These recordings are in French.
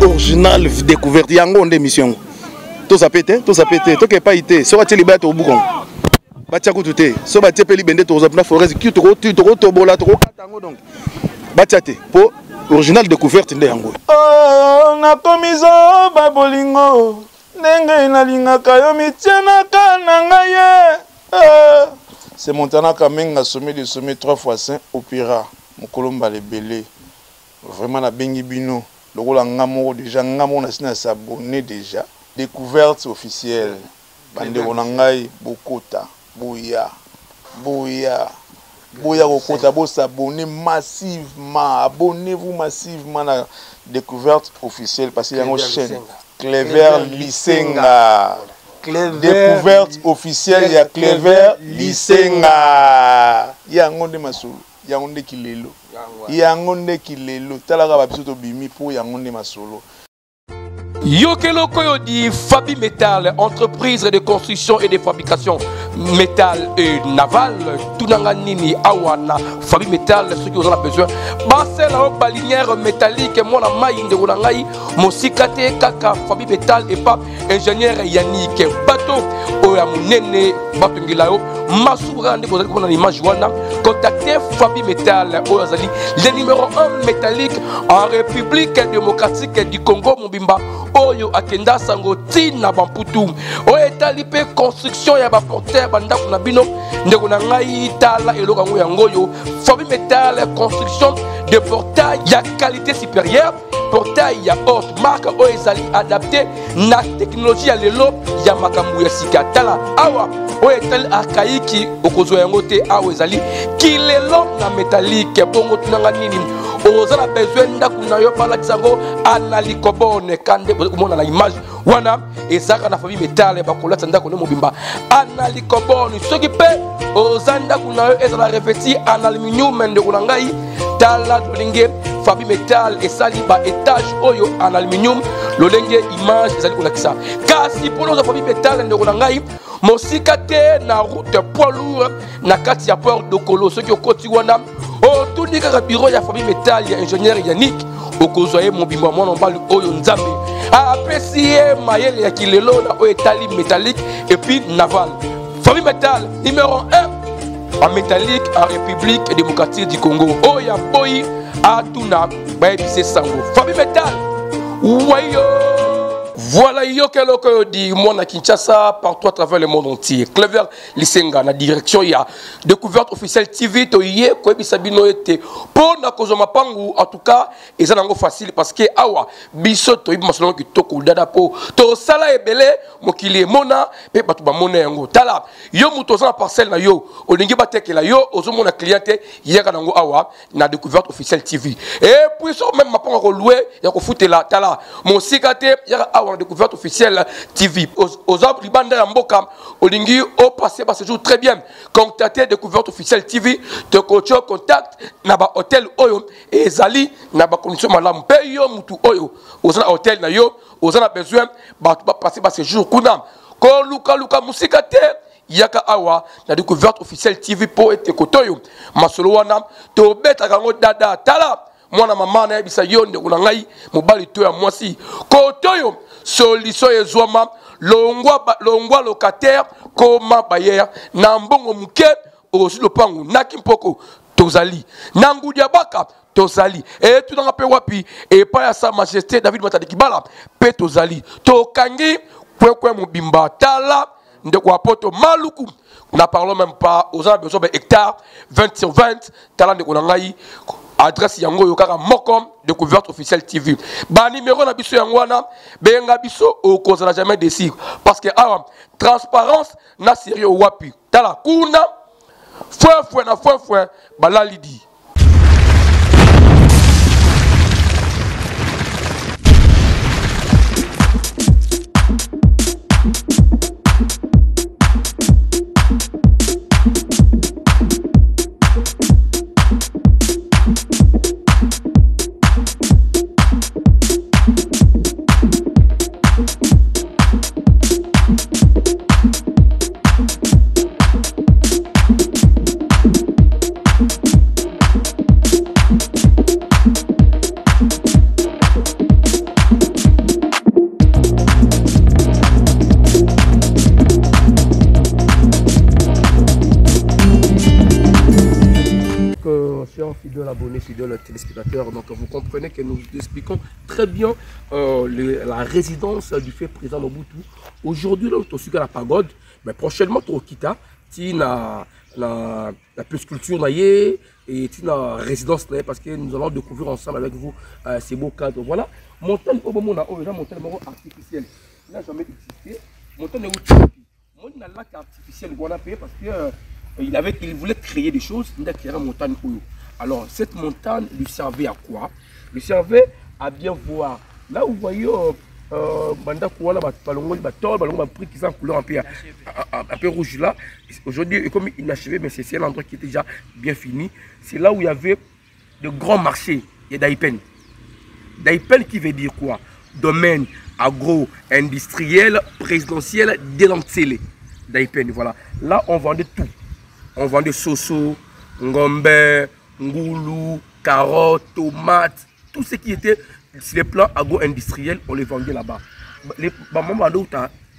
Original découverte yango on émission tout ça pété tout que pas été so bateli ba to bukon batia ko tuté so batia peli bende to za na forêt ki to bola to katango donc batia te po original découverte nde yango na komizo ba bolingo ndenge na lingaka yo mitiana kana ngaye c'est Montana Kamenga sommet de sommet 3 fois 5 opéra mokolomba le belé vraiment na bengi bino le rôle en déjà ngamo na sina s'abonner déjà découverte officielle bande onangai bokota boya bokota bo s'abonner massivement abonnez-vous massivement à découverte officielle parce qu'il y a une chaîne Clever Lisenga découverte officielle il y a Clever Lisenga il y a ngonde masulu yangonde kilelo yangonde kilelo talaka babiso bimi pour yangonde masolo. Yokelo Koyodi Fabi Metal, entreprise de construction et de fabrication métal et naval. Tunanganini Awana Fabi Metal, ceux qui en ont besoin. Basel la balinière métallique, mon amaï de Ronangaï, Mosikate Kaka Fabi Metal et pas ingénieur Yannick Bateau, Oyamunene Batungilao, Massoura, vous allez prendre l'image Wana. Contactez Fabi Metal, Oyazali, le numéro 1 métallique en République démocratique du Congo, Mobimba. Oyo akenda sango tina bamputu o etalipe construction ya ba porteur bandako na bino ndeko na ngai tala eloka ngo yango yo Fabi Metal construction de portail ya qualité supérieure portail ya haute marque o ezali adapté na technologie ya lelo ya makambu ya sika tala awa o etali archaïque okozo yango te awa ezali kilelo na métallique bongo tunanga nini on a besoin d'akuna yo pala tsango analikobone kande komona na image wana ezaka na Fabi Metal ba kolata ndako no mobimba analikobone soki pe ozanda kuna yo ezala revêti en aluminium ndeko na ngai tala dolinge Fabi Metal esali ba étage oyo en aluminium lolenge image ezali kolakisa kasi polo za Fabi Metal ndeko na ngai mosika te na route poids lourd na kati ya port dokolo soki okoti wana o tuni kaka bureau ya Fabi Metal ya ingénieur Yannick okozoye mobimba mwana mbali oyo nzambe apprécier mayele ya kilelo na oetali métallique et puis naval Fabi Metal numéro 1 en métallique en République démocratique du Congo oya boy atuna baebise sango Fabi Metal wayo. Voilà Yokelo Koyodi, moi à Kinshasa, partout à travers le monde entier. Clever Lisenga, la direction, il y a découverte officielle TV, Toye, Koyebi Sabino était pour na Kozoma Pangu, en tout cas, et ça n'a pas facile parce que awa, biso, Toyebi Masolon qui toku dada po, to sala e belé, mokili mona, pe batuba mona yango. Tala, yo mutoza na parcelle na yo, olingi bateke la yo, ozo mona cliente, yaka nango awa, na découverte officielle TV. Et puis, ça même ma pango loué, yako foute la, tala, mon sikate, yaka awa, découverte officielle TV. Aux arbres du Banda Mboka, Olingi, au passé, ce jour très bien. Contactez découverte officielle TV, te coach contact, naba hôtel Oyo, et Zali, naba condition malam, payo, mutu Oyo, aux hôtel na yo, aux a besoin, passer ce jour, Kunam, Ko Luka Musikate, Yaka Awa, la découverte officielle TV pour être kotoyo, Masolo Wanam, to beta gango dada, tala. Moi na maman na bisa yonde kunangai mobali to ya mwasi kotoyo solution ezwama longwa locataire koma bayer na mbongo muke osi lopangu nakimpoko tozali nangudia baka tozali et tout dans pe wapi et pas ya sa majesté David Matadi Kibala pe tozali to kangi kwe mobimba tala ndeko apoto maluku. Nous ne parlons même pas aux gens besoin de hectares 20 sur 20 talent de konangai adresse yango yokaka mokom découverte officielle TV ba numéro na biso yangwana benga biso au cause na jamais décide parce que transparence na sérieux wapi tala kuna Fouet na fouet bala lidi. Fidèles abonnés, fidèles téléspectateurs, donc vous comprenez que nous expliquons très bien la résidence du fait président Mobutu. Aujourd'hui, nous sommes sur la pagode, mais prochainement, nous sommes la sculpture et la résidence parce que nous allons découvrir ensemble avec vous ces beaux cadres. Voilà, montagne au moment où on a montagne artificielle. Il n'a jamais existé. Montagne au lac artificiel, on a payé parce que il voulait créer des choses. Il a créé une montagne. Alors, cette montagne lui servait à quoi? Lui servait à bien voir. Là, vous voyez, banda kouana balongo batol balongo prix qui sont couleur un peu rouge là. Aujourd'hui, comme inachevé, mais c'est un endroit qui était déjà bien fini. C'est là où il y avait de grands marchés. Il y a d'Aipen. D'Aipen qui veut dire quoi? Domaine agro-industriel, présidentiel, délancelé. D'Aipen, voilà. Là, on vendait tout. On vendait soso, ngombe, ngoulou, carottes, tomates, tout ce qui était sur les plans agro-industriels, on les vendait là-bas. Les mamans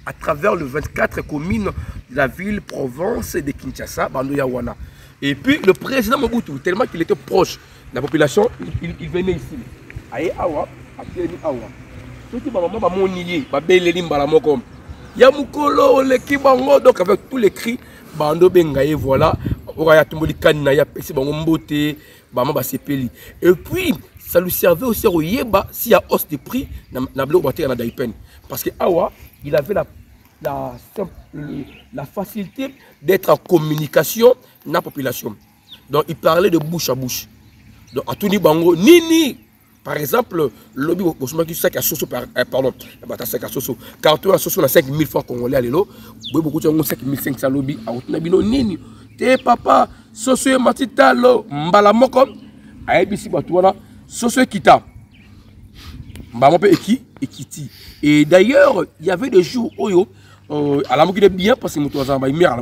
à travers les 24 communes de la ville, province de Kinshasa, Bando Yawana. Et puis le président Mobutu, tellement qu'il était proche de la population, il venait ici. Aïe awa, apieni awa. Ceux qui maman va monier, va beleli mbalamokom. Yamukolo le kibango, donc avec tous les cris, Bando Bengaye, voilà. Et puis, ça lui servait aussi au Yeba s'il y a hausse de prix parce que Awa, il avait la facilité d'être en communication dans la population. Donc, il parlait de bouche à bouche. Donc, à tout Bango, Nini, par exemple, le lobby, pardon, car tu as 5 000 francs congolais à l'élo, beaucoup de 5 500 lobby à Outunabino, Nini. Papa, soso matitalo mbala moko ayebisi bato wana soso kita mbala moko ekiti. Et d'ailleurs il y avait des jours oyo alamuki de bien parce que muto azamba imira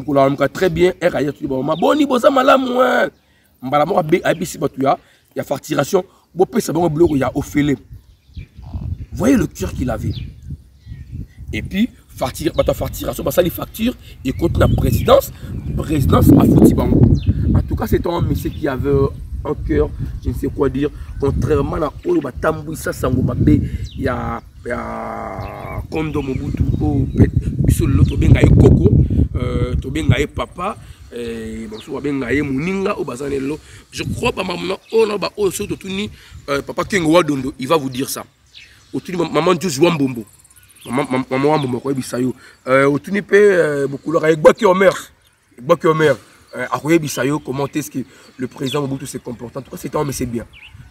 alamuka très bien eraya tu ba boni boza malamu mbala moko ayebisi bato ya facturation bo pesa bango bloko ya ofele. Voyez le cœur qu'il avait. Et puis facturation, ça les factures et contre la présidence à Foutibango. En tout cas, c'est un monsieur qui avait un cœur, je ne sais quoi dire, contrairement à Olo Batambu, ça sango babe, il y a Kondo Mobutu, l'autre bengaye Koko, to bengaye Papa, bonsoir bengaye Muninga au Bazanello. Je crois pas maman, on a ba au surtout Papa Kengo Wadondo, il va vous dire ça. Au maman Djous Wambombo. Maman Wambombo bisayo. Au tunipe beaucoup leur avec Baki Omer. Baki Omer. À Bisayo, comment est-ce que le président Mobutu s'est comporté? En tout cas, c'est un monsieur bien.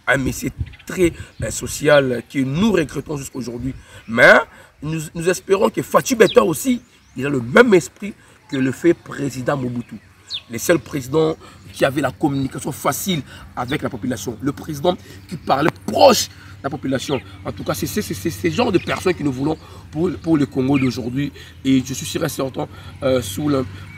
Un monsieur très social que nous regrettons jusqu'à aujourd'hui. Mais nous espérons que Fatou Beta aussi, il a le même esprit que le fait président Mobutu. Les seuls présidents qui avaient la communication facile avec la population. Le président qui parlait proche de la population. En tout cas, c'est ce genre de personnes que nous voulons pour le Congo d'aujourd'hui. Et je suis sûr et certain,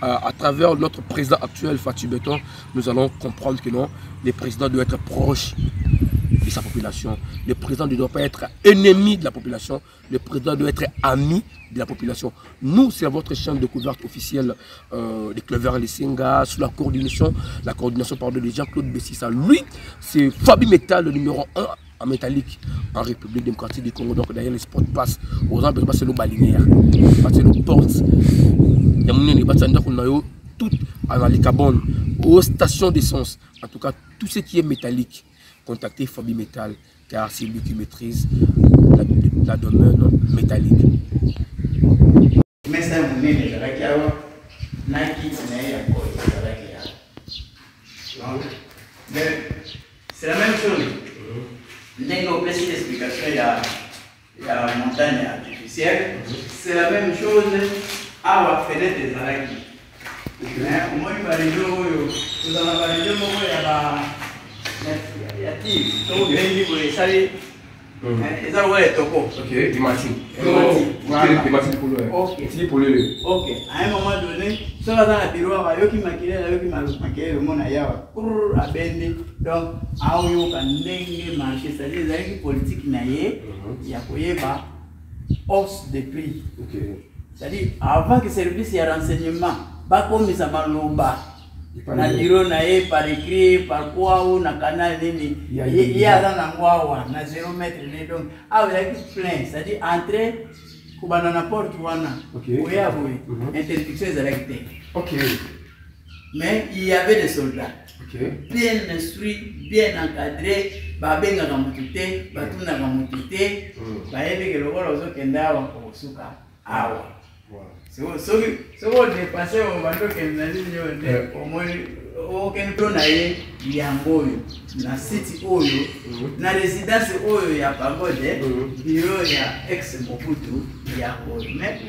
à travers notre président actuel, Fatou Beta, nous allons comprendre que non, le président doit être proche de sa population. Le président ne doit pas être ennemi de la population. Le président doit être ami de la population. Nous, c'est votre chaîne de découverte officielle de Clever Lessenga, sous la coordination de Jean-Claude Bessissa. Lui, c'est Fabi Metal, le numéro 1 en métallique en République démocratique du Congo. Donc d'ailleurs, les sports passent aux gens, c'est le balinière, c'est le porte. Il y a tout à l'Icabon, aux stations d'essence. En tout cas, tout ce qui est métallique, contactez Fabi Metal, car c'est lui qui maîtrise la domaine métallique. Mais ça, vous n'avez pas C'est la même chose. N'est pas l'explication, il y a montagne artificielle. C'est la même chose à la fenêtre des araignées. Moi, il va aller nous allons aller il y a ok, à un moment donné, ça va dans la bureau, il y a maquillé le monde ailleurs. Donc, à où il y a marché, c'est-à-dire que la politique il y a hausse de prix. C'est-à-dire, avant que le service de renseignement, comme ça m'a na bureau na par écrit par quoi ou na canal nini il y a dans l'angwa na 0 mètre donc ah il y a plein c'est-à-dire entrer kubana na porte wana oui interdiction des électés mais il y avait des soldats bien instruits bien encadrés babenga kamutute batuna kamutute bayebi ke lokolo zokenda wa kosuka awa so dépassé au bateau que nous avons au moins aucun ton aille yangoyo na city oyo na résidence oyo ya pagode bureau ya ex Mobutu ya oyo mais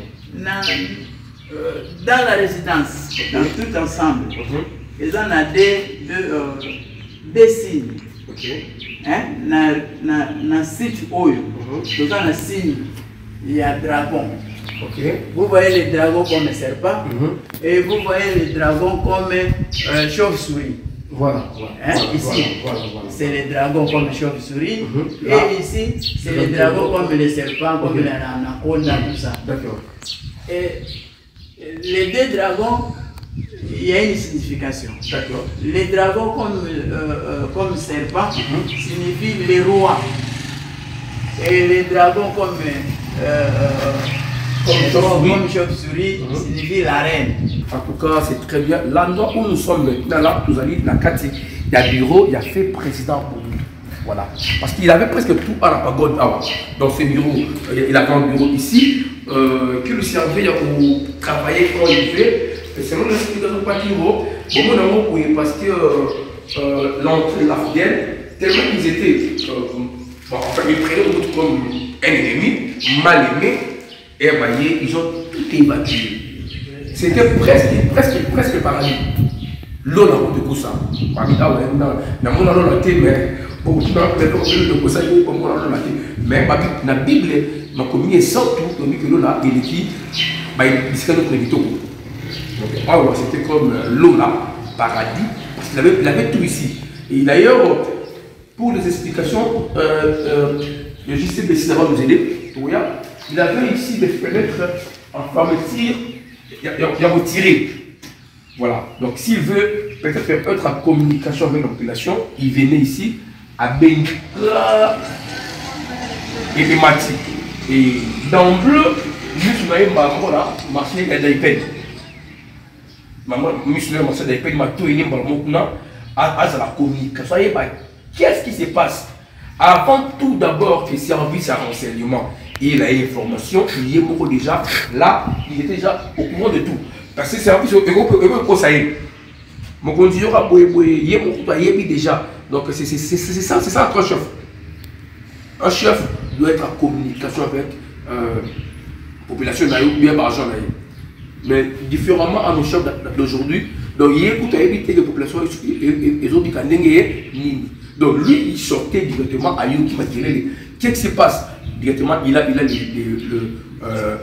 dans la résidence dans tout ensemble ils en a deux signes na city oyo tout ça na signe il y a dragon. Vous voyez les dragons comme serpent et vous voyez les dragons comme chauve-souris. Ici, c'est les dragons comme chauve-souris et ici, c'est les dragons comme les serpents, comme l'anaconda, tout ça. Et les deux dragons, il y a une signification. Les dragons comme serpent signifient les rois et les dragons comme chauve-souris signifie la reine. En tout cas, c'est très bien. L'endroit où nous sommes maintenant, là, nous allons dans il y a bureau, il y a fait président pour nous. Voilà. Parce qu'il avait presque tout à la pagode dans ce bureau. Il avait un bureau ici qui le servait pour travailler quand il fait. C'est mon explication pas qu'il vaut. Parce que l'entrée, la fidèle, tellement qu'ils étaient. Enfin, ils prenaient comme un ennemi, mal aimé. Et ils ont tout évacué. C'était presque paradis. L'eau n'a pas de coup ça. Mais la Bible, c'était comme l'eau là, paradis, parce qu'il avait tout ici. Et d'ailleurs, pour les explications, le JCBC va nous aider. Il avait ici des fenêtres en fermeture, il y a retiré. Voilà. Donc s'il veut peut-être faire en communication avec la population, il venait ici à Benga et les Mati. Et dans le bleu, juste là, marché d'Aïpen. Maman, monsieur, marché d'Aïpen m'a tout élu à la communication. Qu'est-ce qui se passe? Avant tout d'abord que service à renseignement et la information, il y a beaucoup déjà là, il était déjà au courant de tout. Parce que service au ça y est. Mon conducteur a il y a beaucoup déjà. Donc c'est ça un chef. Un chef doit être en communication avec la population bien par argent. Mais différemment à nos chefs d'aujourd'hui, donc il y a beaucoup de population et ont dit donc lui, il sortait directement à Yuki Matirele. Qu'est-ce qui se passe? Directement, il a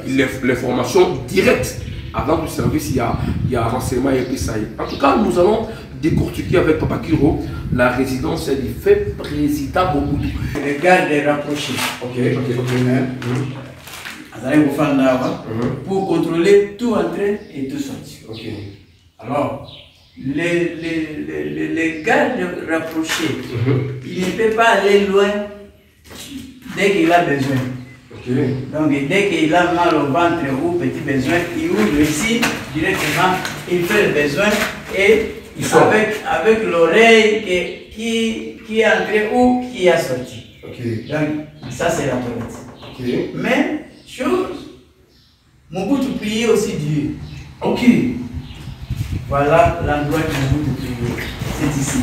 l'information directe. Avant du service, il y a un renseignement et ça. En tout cas, nous allons décortiquer avec Papa Kiro la résidence du fait président Mobutu. Les gardes rapprochés. Pour contrôler tout entrée et tout sortie. Alors, les gardes rapprochés, il ne peut pas aller loin dès qu'il a besoin. Donc dès qu'il a mal au ventre ou petit besoin, il ouvre ici directement, il fait le besoin et avec l'oreille qui est entrée ou qui est sortie. Donc ça c'est la toilette. Mais chose, Mobutu priait aussi Dieu. Voilà l'endroit que Mobutu priait. C'est ici.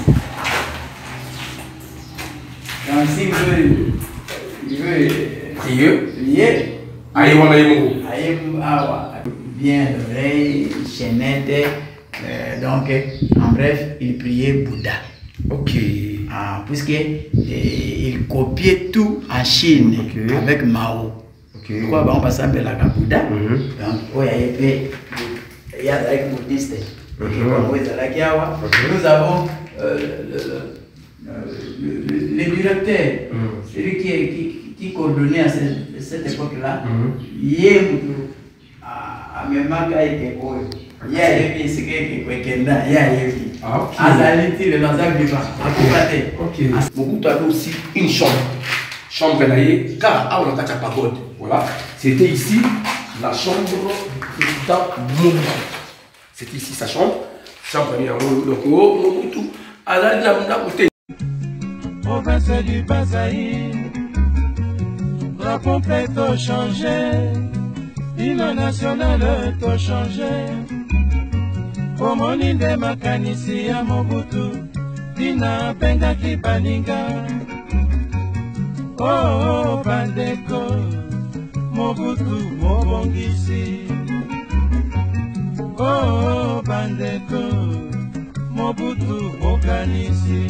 ici, il veut prier. Bien l'oreille, chaînette. Donc, en bref, il priait Bouddha. Ok. Puisque il copiait tout en Chine avec Mao. Pourquoi on passe un peu la Bouddha? Donc, il y a avec bouddhiste. Nous avons le directeur, celui qui coordonnait à cette époque-là. Mobutu avait aussi une chambre naïe, car on a la pagode. Voilà, c'était ici la chambre du président Mobutu. C'était ici sa chambre naïe. Donc Mobutu a la côté. Province du Bazaïr, drapeau peut tout changer, l'hymne national tout changer. Pomoni de makanisi ya Mobutu, dina benga ki baninga. Oh bandeko, Mobutu mobongisi. Oh bandeko, Mobutu mokanisi.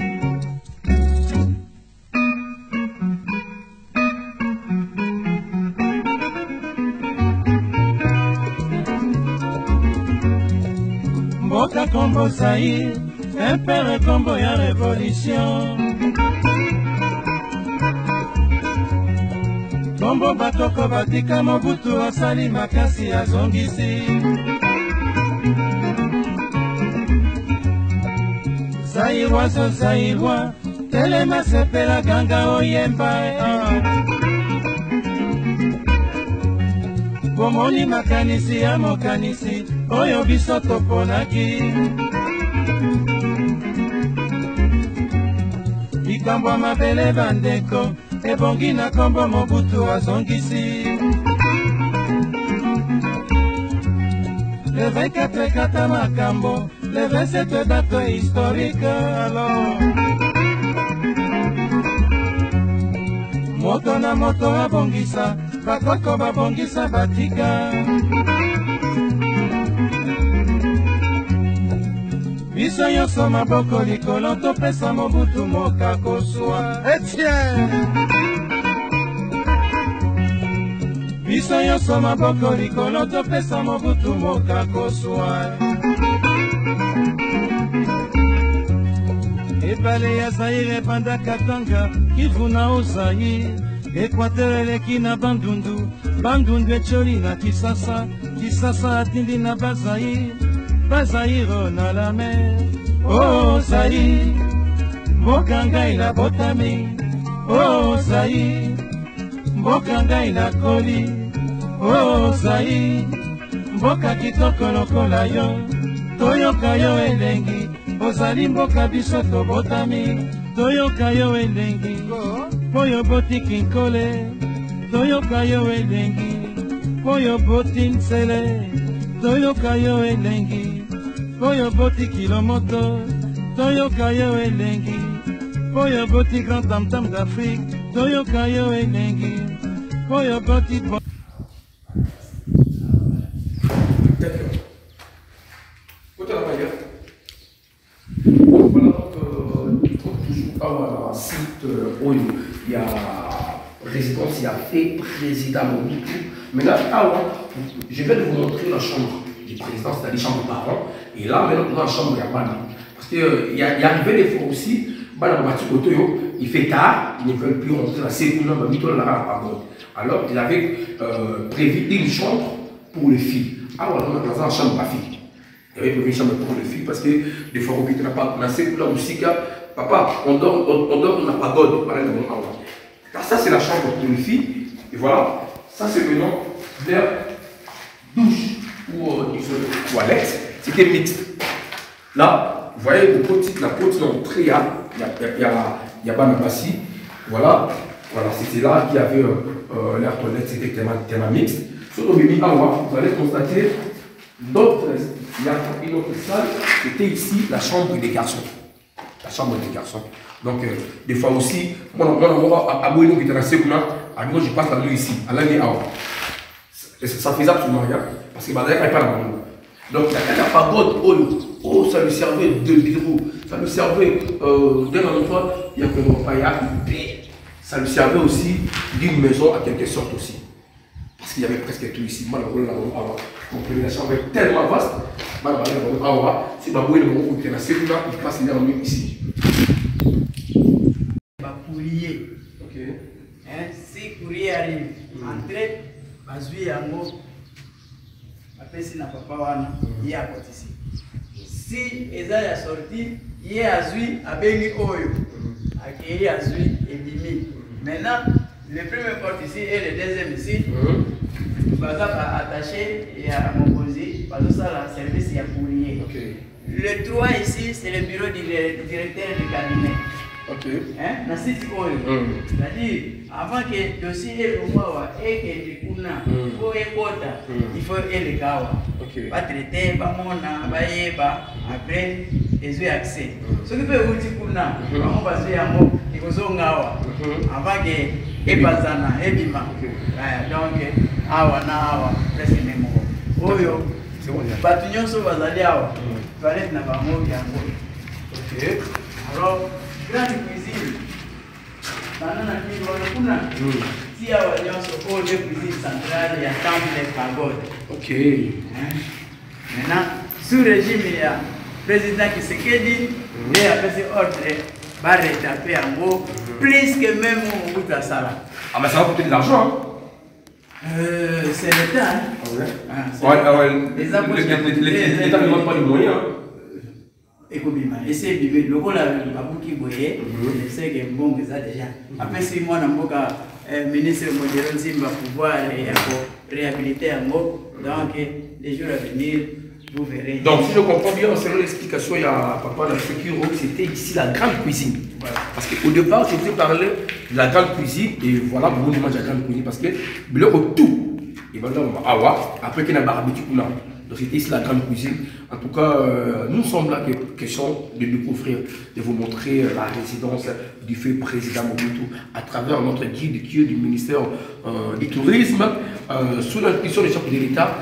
Mboka Kombo Zaïre, impère Kombo ya révolution. Kombo batoko batika Mobutu asali makasi azongisi. Zaïrois, Zaïrois, telema sepela ganga oyemba. Bomoni makanisi ya mokanisi, oyo biso toponaki. Likambo mabele bandeko, ebongi na Kombo Mobutu azongisi. Le 24 kata makambo, le 27 date historique alors. Moto na moto abongisa, bakoko babongisa batika. Biso nyonso maboko likolo topesa Mobutu moka kozwa. Etienne! Biso nyonso maboko likolo topesa Mobutu moka kozwa. Ebale ya Zaïre ebanda Katanga, Kivu na Zaïre, Équateur eleki na Bandundu, Bandundu etioli na Kisasa, Kisasa atindi na Bazaïre, Bazaïre na la mer. Oh Zaïre, mboka ngai na botami. Oh Zaïre, mboka ngai na koli. Oh Zaïre, mboka kitoko lokola yo, toyoka yo elengi. Ozali mboka biso tobotami, toyoka yo elengi. Poyo boti kinkole, toyoka yo elengi. Poyo boti nsele, toyoka yo elengi. Poyo boti kilomoto, toyoka yo elengi. Poyo boti grand tam-tam d'Afrique, toyoka yo elengi. Poyo boti site où il y a résidence, il y a fait président Mobutu. Maintenant, je vais vous montrer la chambre du président, c'est-à-dire chambre parents. Et là, maintenant, dans la chambre, il y a Bana. Parce qu'il y a arrivé des fois aussi, Bana il fait tard, ils ne veulent plus rentrer dans la sécurité, alors il avait prévu une chambre pour les filles. Alors, on a dans la chambre pour la fille. Il y avait prévu une chambre pour les filles parce que des fois, on n'a pas la sécurité aussi. Papa, on dort, on n'a pas d'ordre. Voilà, ça, c'est la chambre pour une fille. Et voilà, ça, c'est maintenant vers douche ou toilette. C'était mixte. Là, vous voyez, la petite entrée, il y a Banabassi. Voilà, c'était là qu'il y avait l'air toilette, c'était tellement mixte. Sur le mini vous allez constater il y a une autre salle, c'était ici la chambre des garçons. la chambre des garçons. Donc, des fois aussi, moi, à Bouénou, qui était resté comme je passe la nuit ici, à l'année avant. Ça faisait absolument rien, parce que Badaya n'est pas la maman. Donc, la pagode, oh, ça lui servait de bureau, ça lui servait d'un endroit, il y a comme ça lui servait aussi d'une maison à quelque sorte aussi. Parce qu'il y avait presque tout ici. La chambre est tellement vaste. Si Baboué le moment où il passe une nuit ici. Courrier. Ok. Si courrier arrive, entrez, bazui yango, apesi na papa wana, il y a côté ici. Si eza ya sorti, il y a azui, abengi oyo, akiri azui et bimi. Maintenant, le premier porte ici et le deuxième ici. Baza attaché et à Mokozi, Baza la service et à courrier. Okay. Le 3 ici, c'est le bureau du directeur du cabinet. Ok. Hein? Na site oyo. C'est-à-dire, avant que le dossier est au moins et que du coup, il faut le kawa. Pas traiter, pas mona, pas yeba, après, ils ont accès. Ce qui peut vous dire kuna, on va se faire un il faut zongawa. Avant que ebazana, ebima. Donc, awa na awa, presque même. Oyo, batu nyonso bazali awa. Toilette na bango yango. Ok. Alors, grande cuisine. Banana qui kuna. Si awa nyonso pour de cuisine centrale, il y a temple de pagode. Ok. Maintenant, sous régime, il y a le président Kisekedi, il a fait ordre, va retaper en gros, plus que même au bout de la salle. Ah, mais ça va coûter de l'argent. C'est l'État. L'État ne demande pas les moyens. Et c'est le rôle de Babouki Boye, je sais que bon, ça déjà. Après 6 mois, le ministre Modéron va pouvoir réhabiliter un mot. Donc, les jours à venir, vous verrez. Donc, si je comprends bien, selon l'explication, il y a papa la sécurité, c'était ici la grande cuisine. Voilà. Parce qu'au départ, je t'ai parlé de la grande cuisine, et voilà, vous mange la grande cuisine, parce que le tout, et maintenant, après qu'il y a un barbecue, donc c'était ici la grande cuisine. En tout cas, nous sommes là question de découvrir, de vous montrer la résidence du feu président Mobutu à travers notre guide qui est du ministère du Tourisme, sous l'impulsion du chef de l'État.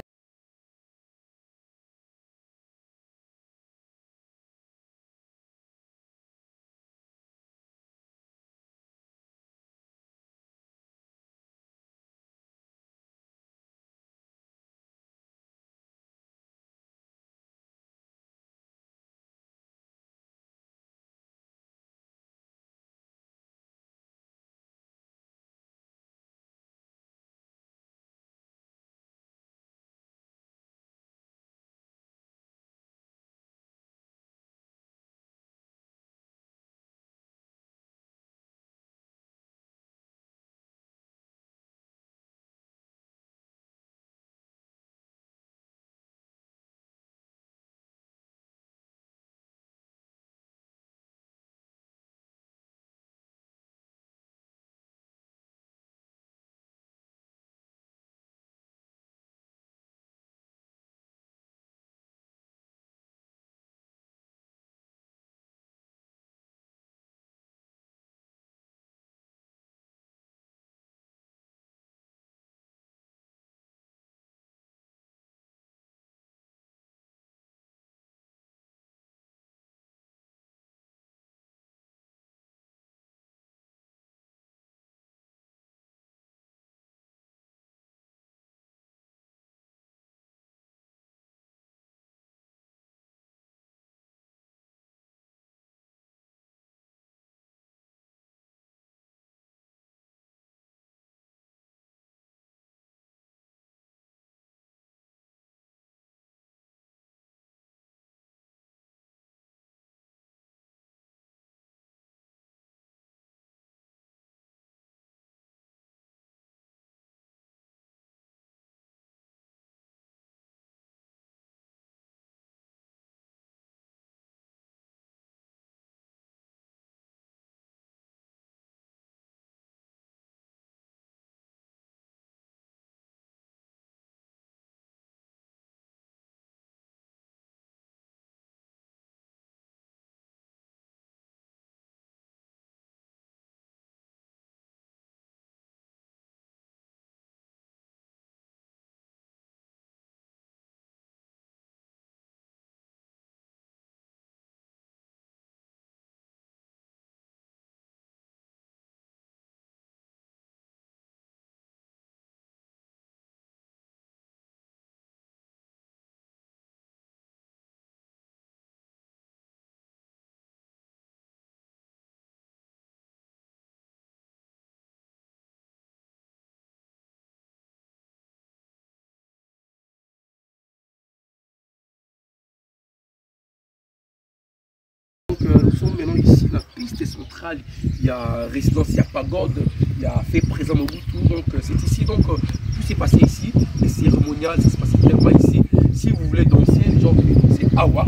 maintenant ici la piste centrale, il y a résidence, il y a pagode, il y a fait présent Mobutu, donc c'est ici, donc tout s'est passé ici, les cérémoniales, ça se passe tellement ici. Si vous voulez danser, les gens veulent danser Awa.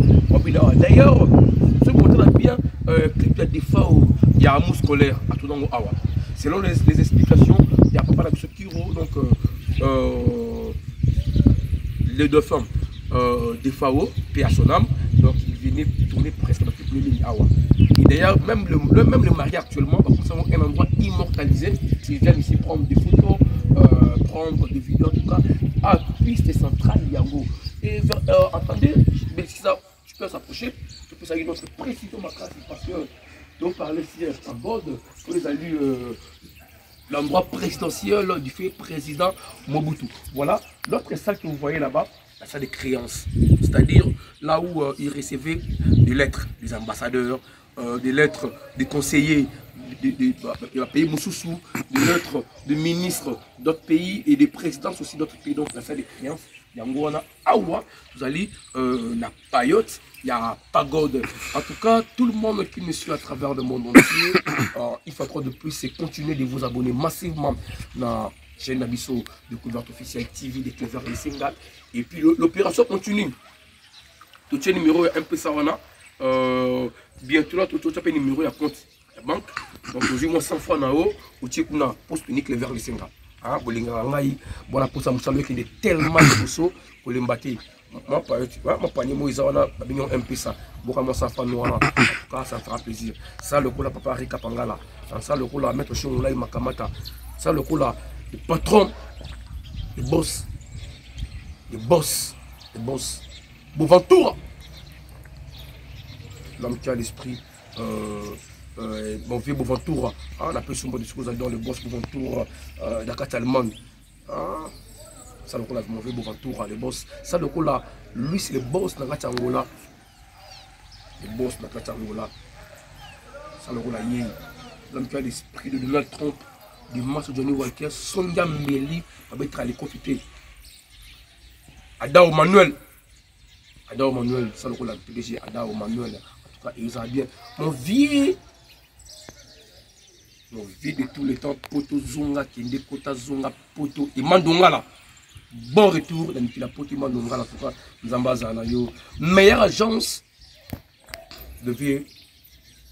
D'ailleurs, ce côté là bien, clip de FAO, il y a un mot scolaire à tout dans Awa. Selon les explications, il y a Papa Nakusokiro, donc les deux femmes des FAO, paix à son âme, donc ils venaient tourner presque dans toutes les lignes Awa. Et d'ailleurs, même le mariage actuellement, c'est un endroit immortalisé. Ils viennent ici prendre des photos, prendre des vidéos, en tout cas, à piste centrale Yango. Et attendez, mais si ça, tu peux s'approcher, tu peux saluer notre président Macron, parce que donc parler ici à Bode, pour les alliés l'endroit présidentiel du fait président Mobutu. Voilà, l'autre salle que vous voyez là-bas, la salle des créances, c'est-à-dire là où il recevait des lettres des ambassadeurs, des lettres des conseillers, il va payer Moussoussou, des lettres de ministres d'autres pays et des présidents aussi d'autres pays. Donc la salle des créances, il y a Ngouana Awa, vous allez la paillote, il y a pagode. En tout cas, tout le monde qui me suit à travers le monde entier, il faut trop de plus, c'est continuer de vous abonner massivement dans la chaîne Nabiso, Découverte officielle TV, des Clever et Singal. Et puis l'opération continue. Tout le numéro est un peu ça. Bientôt là, tout le numéro est à compte la banque. Donc, vous avez 100 fois dans haut, vous avez une poste unique Clever et Singal. Bon, la poste à Moussalo qui est tellement de pour les battre. Moi, panier, moi, ils ont un peu ça. Beaucoup ça fera plaisir. Ça, le coup là, papa Rika Pangala. Ça, le coup là, maître Chongola Makamata. Ça, le coup là, le patron, le boss. Boventura. L'homme qui a l'esprit. Mon vieux Boventura. On appelle son bon discours dans le boss Boventura d'Akat Allemande. Ça le coup là, mon vieux Boventura, le boss. Ça le coup là, lui c'est le boss dans Angola. Le boss dans Angola. Ça le coup là, l'homme qui a l'esprit de Donald Trump, du master Johnny Walker, Sonia Mbeli, avec les confiter. Adao Manuel, ça le coup là, PDG Adao Manuel. En tout cas, ils ont bien. Mon vieux de tous les temps, Poto Zonga, Kende Kota Zonga, Poto, et Mandonga là. Bon retour dans la Poto, Mandonga là, en tout cas, nous ambassadons yo. Meilleure agence de vie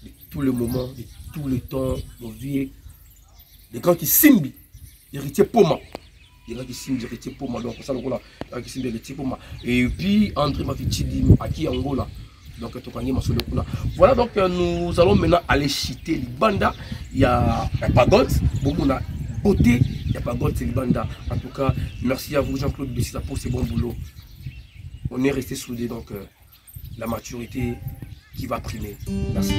de tous les moments, de tous les temps, mon vieux. Les grands qui simbi, héritier Poma. Les grands qui simbi, héritier Poma. Donc, ça le coup là, les grands qui simbi, héritier Poma. Et puis, André Mafichidi, Aki Angola. Donc, voilà, donc nous allons maintenant aller chiter les bandas. Il y a un pagode, beaucoup de beauté, il y a pagode, c'est les bandas. En tout cas, merci à vous, Jean-Claude Bessida, pour ce bon boulot. On est resté soudés, donc la maturité qui va primer. Merci.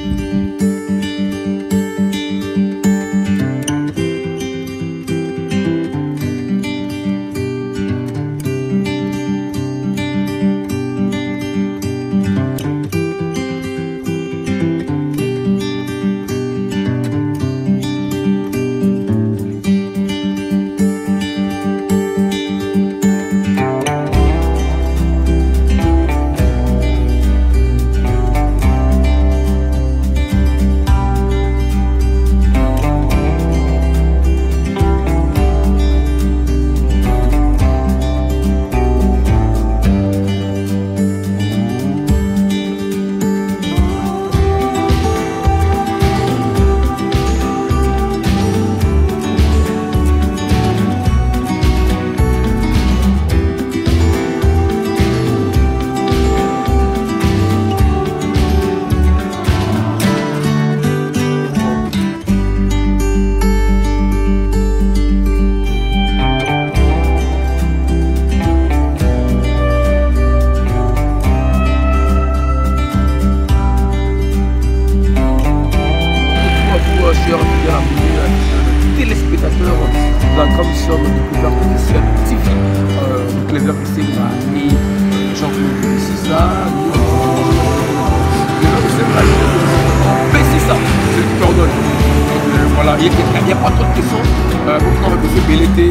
Il n'y a pas trop de questions. Pourquoi on peut belleter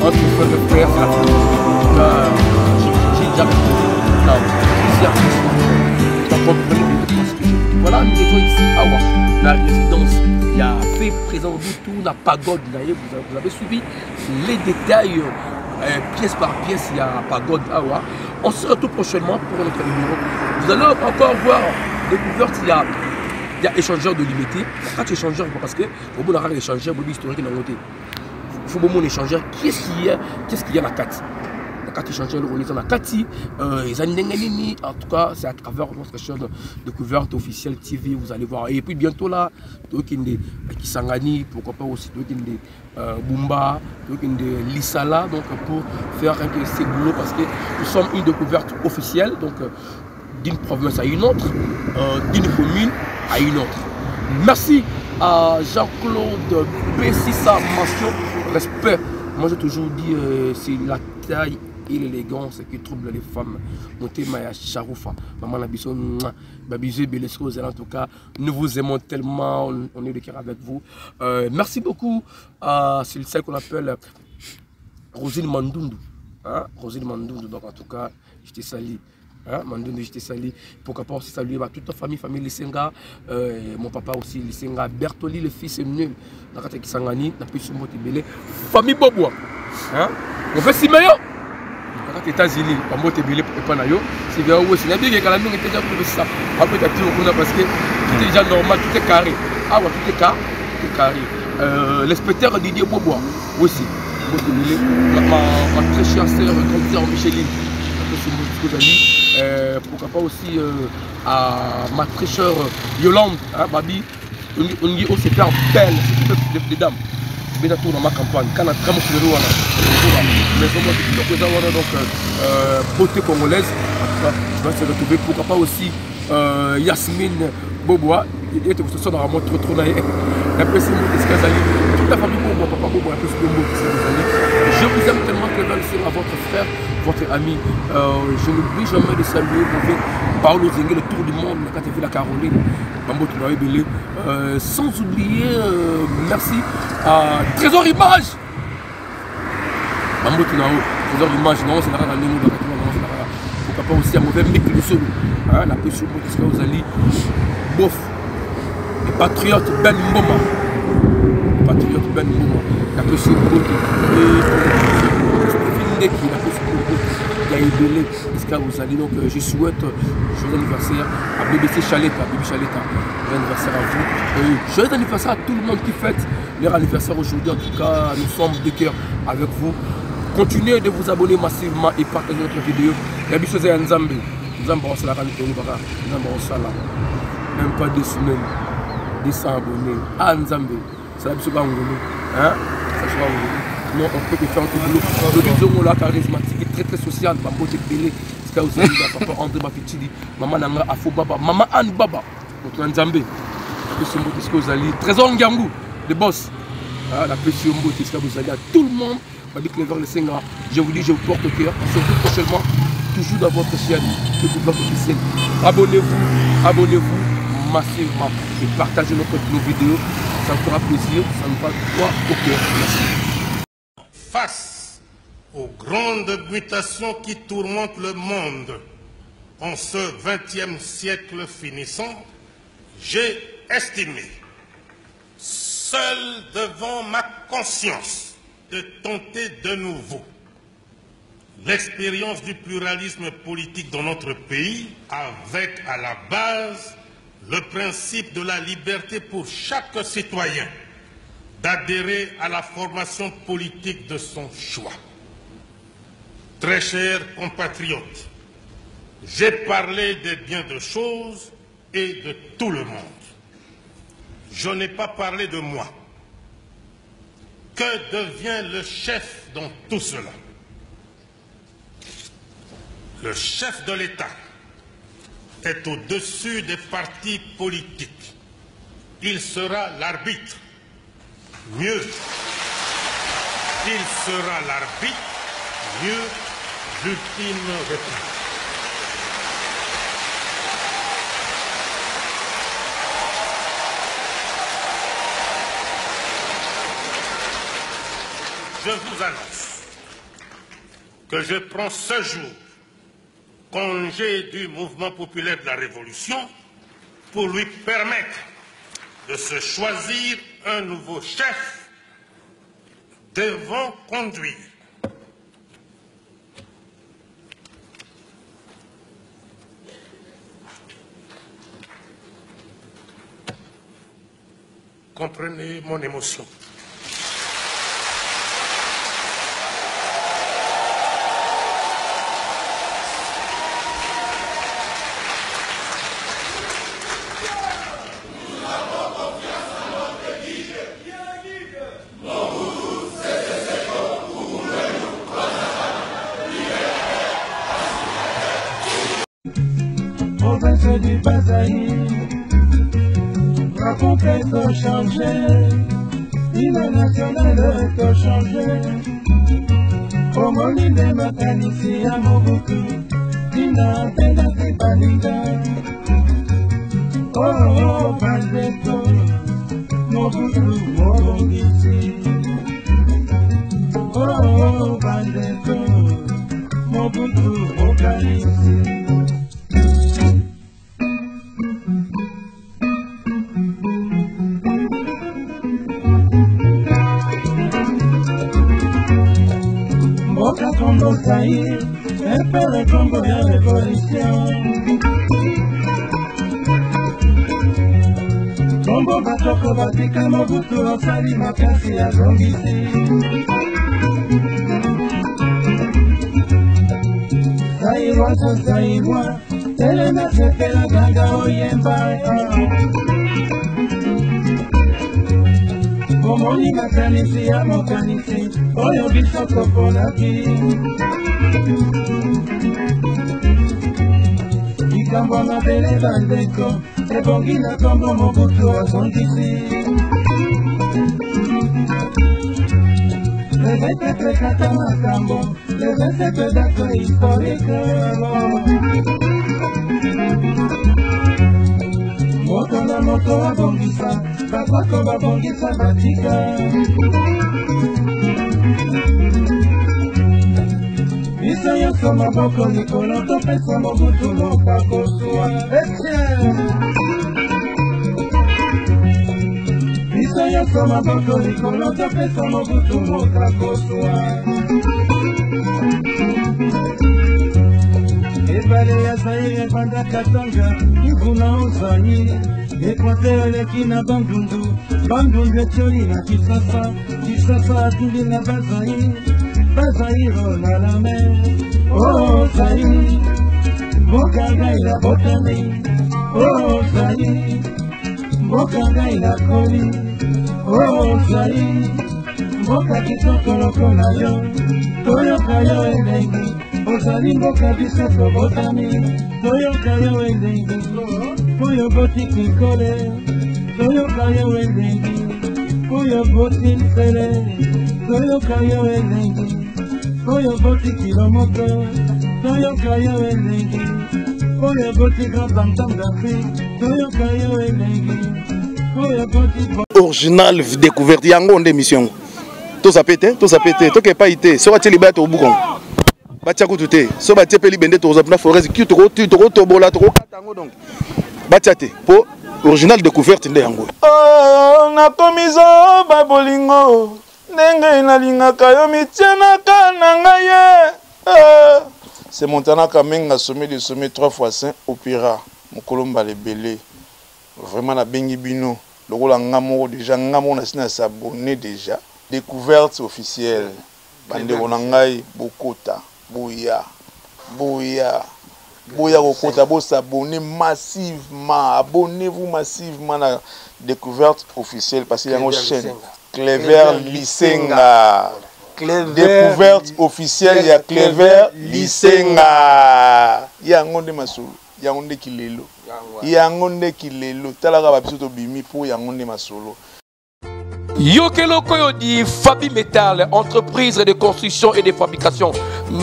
entre le frère, c'est la famille. J'ai déjà répondu. Non, plusieurs questions. Tu as compris ce que je dis. la résidence, il y a fait présent du tout, la pagode, vous avez suivi les détails, pièce par pièce, il y a pagode. On se retrouve prochainement pour notre numéro. Vous allez encore voir découverte, il y a échangeur de liberté. Quand tu échangeur, parce que au bout d'un échangeur, il historique dans côté. Il faut beaucoup échangeur. Qu'est-ce qu'il y a dans la carte? La carte échangeur, on est dans la carte. En tout cas, c'est à travers notre chaîne de découverte officielle TV. Vous allez voir. Et puis bientôt là, Kisangani, pourquoi pas aussi Bumba, Lissala, donc pour faire ces boulots parce que nous sommes une découverte officielle. Donc d'une province à une autre, d'une commune à une autre. Merci à Jean-Claude Bessissa, mention respect. Moi j'ai toujours dit c'est la taille et l'élégance qui trouble les femmes. Notez Maya Charoufa, maman Nabisson, Babizé Belesco, en tout cas, nous vous aimons tellement, on est de cœur avec vous. Merci beaucoup à celle qu'on appelle Rosine Mandundu. Hein? Rosine Mandundu, donc en tout cas, je te salue. Hein, Mandundu, je te salue. Pourquoi pas aussi saluer toute ta famille Lissenga, mon papa aussi Lissenga, Bertoli, le fils est nul. Dans la Kisangani, la famille Boboa. Hein? On fait si meilleur. Dans les États-Unis, on va te béler pour pas nayo. C'est bien où c'est la bien que la langue est déjà pour ça. Après t'as dit on a parce que tout est déjà normal, tout est carré. Ah ouais, tout est carré. L'inspecteur Didier Boboa aussi. Ma très chère sœur, grand-sœur Micheline. Pourquoi pas aussi à ma très chère Yolande, hein, Babi, on dit aussi faire belle, c'est des dames. Bien sûr dans ma campagne, quand on a mais donc beauté congolaise, tu vas se retrouver. Pourquoi pas aussi Yasmine Boboa, il était pour ce soir dans la montre trop naïe. La personne toute la famille Boboa, papa Boboa, la personne Boboa. Je vous aime tellement que c'est à votre frère, votre ami. Je n'oublie jamais de saluer Paolo Zengue, le tour du monde, quand tu as vu la Caroline, sans oublier, merci à Trésor Image. Trésor Image, non, c'est la pourquoi pas aussi un mauvais mec de solo. La pression, qu'est-ce que vous allez bof. Les patriotes Ben Mboma. La pression, est-ce que vous allez donc je souhaite joyeux anniversaire à BBC Chaleta, joyeux anniversaire à vous, joyeux anniversaire à tout le monde qui fête leur anniversaire aujourd'hui. En tout cas, nous sommes de cœur avec vous. Continuez de vous abonner massivement et partager notre vidéo. La chose est Nzambe. Nzambe on la même pas 2 semaines, 200 abonnés. Ah Nzambe, c'est la chose hein? Non, on peut faire un tout boulot. Le disons là charismatique, très social, Bambo Tepele, c'est vous avez papa André Bafitidi, maman Nanga Afo Baba, maman Anne Baba, notre Nzambe. Qu'est-ce que vous allez? Trésor Ngangu, le boss. La pression, qu'est-ce que vous allez à tout le monde. Je vous dis, je vous porte au cœur. On se retrouve prochainement, toujours dans votre chaîne de découverte officielle. Abonnez-vous massivement et partagez nos vidéos. Ça me fera plaisir, ça me va droit au cœur. Merci. Face aux grandes mutations qui tourmentent le monde en ce XXe siècle finissant, j'ai estimé, seul devant ma conscience, de tenter de nouveau l'expérience du pluralisme politique dans notre pays avec à la base le principe de la liberté pour chaque citoyen d'adhérer à la formation politique de son choix. Très chers compatriotes, j'ai parlé de bien de choses et de tout le monde. Je n'ai pas parlé de moi. Que devient le chef dans tout cela? Le chef de l'État est au-dessus des partis politiques. Il sera l'arbitre. Mieux, il sera l'arbitre. Mieux, l'ultime réponse. Je vous annonce que je prends ce jour congé du mouvement populaire de la Révolution pour lui permettre de se choisir un nouveau chef devant conduire. Comprenez mon émotion. Province du Bazaï, la conquête a changé, l'hymne national a changé. Omoni de makanisi ya Mobutu, Dina Tena Tibalinga. Oh, Bandeto, Mobutu, Mobongisi. Oh, Bandeto, Mobutu, Mokanisi. Boca Combo Zaïre, un peu le Combo de révolution. Combo Batoko Batika Mobutu Osali Makasi ya Zongisi. Zaïrois so Zaïrois, Telena Sepela Ganga Oyemba. Omoni makanisi ya mokanisi, oyo biso toponaki. Likambo ya mabele bandeko, ebongi na kombo Mobutu azongisi. Levetepe kata makambo, levetepe date historique. Moto na moto abongisa, bakoko babongisa batika. Biso nyonso maboko likolo topesa Mobutu lobako zwa. Biso nyonso maboko likolo topesa Mobutu lobako zwa. Ebale ya Zaïre ebanda Katanga, Kivu Ozaï, Équateur eleki na Bandundu, Bandundu etioli na Kisasa, Kisasa atuli na Bazaïre, Bazaïre na la mer. Oh Zaïre, mboka ngai na botami. Oh Zaïre, mboka ngai na koli. Oh Zaïre, mboka kitoko lokola yo, toyoka yo elengi. Ozali mboka biso tobotami, toyoka yo elengi. Oyo boti kikole, toyoka yo elengi. Oyo boti nsele, toyoka yo elengi. Oyo boti kilomoto, toyoka yo elengi. Oyo boti grand bantam d'Afrique, toyoka yo elengi. Oyo boti original découverte yango nde mission. To sapete, to pas été. So ati libato obukon. Batia kutu so batie peli bende toza na forêt ki to bola to katango donc batia te po original découverte nde yango. Oh na komizo babolingo ndenge nalingaka yo mitianaka na ngai. C'est Montana Kamenga sommet de sommet 3x5 opéra Mokolomba le belé. Vraiment na bengi bino lokola ngamo déjà ngamo na sina s'abonner déjà. Découverte officielle bande onangai bokota. Bouya Kokota, vous s'abonnez massivement, abonnez-vous massivement à la découverte officielle parce qu'il y a une chaîne Clever Lisenga. Découverte officielle, il y a Clever Lisenga. Il y a un monde masou, il y a un monde kilelo, il y a un monde kilelo. Talaga babisoto bimi pour il y a un monde masolo. Yokelo Koyodi, Fabi Metal, entreprise de construction et de fabrication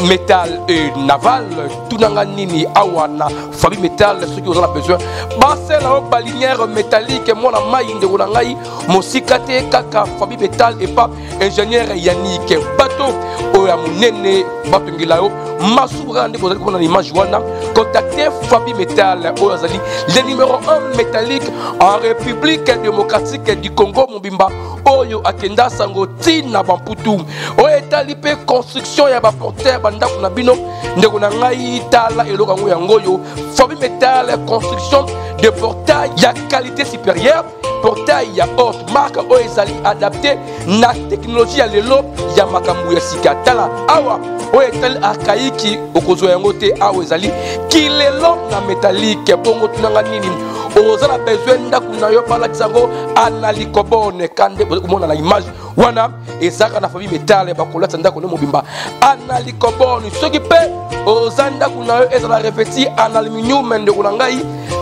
métal et naval. Tunanganini, Awana, Fabi Metal, ceux qui ont besoin. Basel, la balinière métallique, mon amaï de Roulangaï, mon sikate, kaka, Fabi Metal et pas ingénieur Yannick, bateau, Oyamunene, batungila yo masubra ndeko zali kona image wana contactez Fabi Metal Ozali le numéro 1 métallique en République démocratique du Congo Mobimba oyo akenda sango tina bamputu oyo etali pe construction ya baporteur bandako na bino ndeko na ngai tala eloko yango yangoyo Fabi Metal construction de portail ya qualité supérieure portail ya haute marque oyo ezali adapté na technologie ya lelo ya makambo ya sika tala awa oyo etali archaïque okozwa yango te awa ezali kilelo na métallique bongo tunanga nini oza na besoin ndako na yo balakisa yango analikobone kande komona na image wana ezaka na Fabi Metal bakolata ndako ne mobimba analikobone soki pe oza ndako na yo ezala revêti en aluminium ndeko na ngai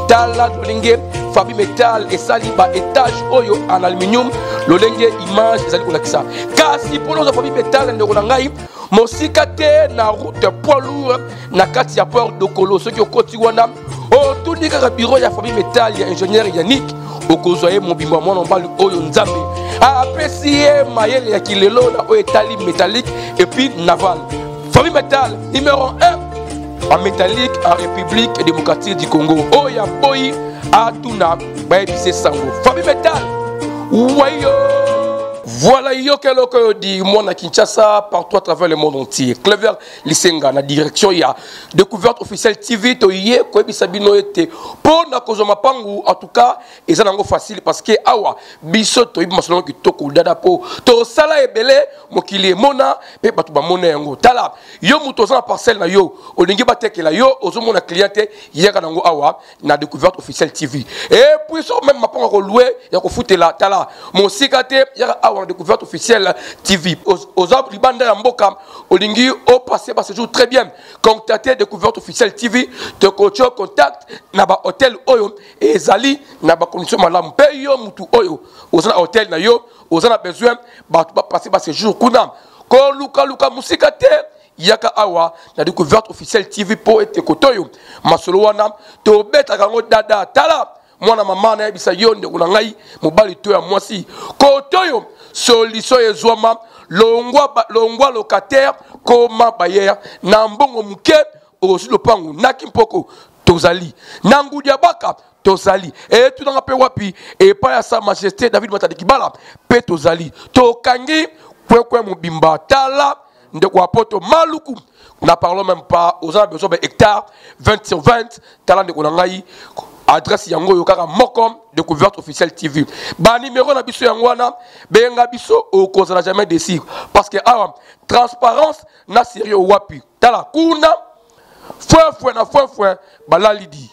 tala lolenge Fabi Metal esali ba étage oyo en aluminium lolenge image ezali kolakisa kasi polo za Fabi Metal ndeko na ngai mosika te na route poids lourd na kati ya port de Kolo soki okoti wana otuni kaka bureau ya Fabi Metal ya ingénieur Yannick okozwa ye mobimba mwana mbali oyo nzambe apesi ye mayele ya kilelo na oyo etali métallique et puis naval Fabi Metal numéro 1 en métallique en République démocratique du Congo oya boy atuna baebise sango Fabi Metal wayo. Voilà Yokeloko di Mona Kinshasa partout à travers le monde entier. Clever Lisenga na direction ya découverte officielle TV to yé ko bisabino été pour na kozoma pangu en tout cas et ça nango facile parce que awa biso to ibi masolon ki toko dada po to sala ebele mokili mona pe batu ba mona yango tala yo muto za parcelle na yo olingi batekela yo ozomona cliente yeka nango awa na découverte officielle TV et puis so même mapango ko louer ya ko futela tala mon sikate ya awa découverte officielle TV aux arbres libanda ya mboka olingi au passé ba séjour très bien contacter découverte officielle TV te coacho contact na ba hôtel oyo ezali na ba condition malamu pe yo mutu oyo ozana hôtel na yo ozana besoin ba passer ba séjour kuna ko luka musika te yaka awa na découverte officielle TV po ete kotoyo masolo wana to beta kango dada tala mwana mama na bisa yonde kuna ngai mobali to ya mwasi kotoyo solution ezwama longwa locataire koma bayer na mbongo muke osi lopangu nakimpoko tozali nangudi abaka tozali et tout dans pe wapi et pas ya sa majesté David Matadi Kibala pe tozali tokangi kwe mobimba tala ndeko apoto maluku na parlons même pas aux gens besoin hectares 20 sur 20 tala ndeko na ngai adresse yango yokaka mokom découverte officielle TV ba numéro na biso yango wana benga biso okozala jamais décide parce que transparence na sérieux wapi tala kuna fouin na fouin balalidi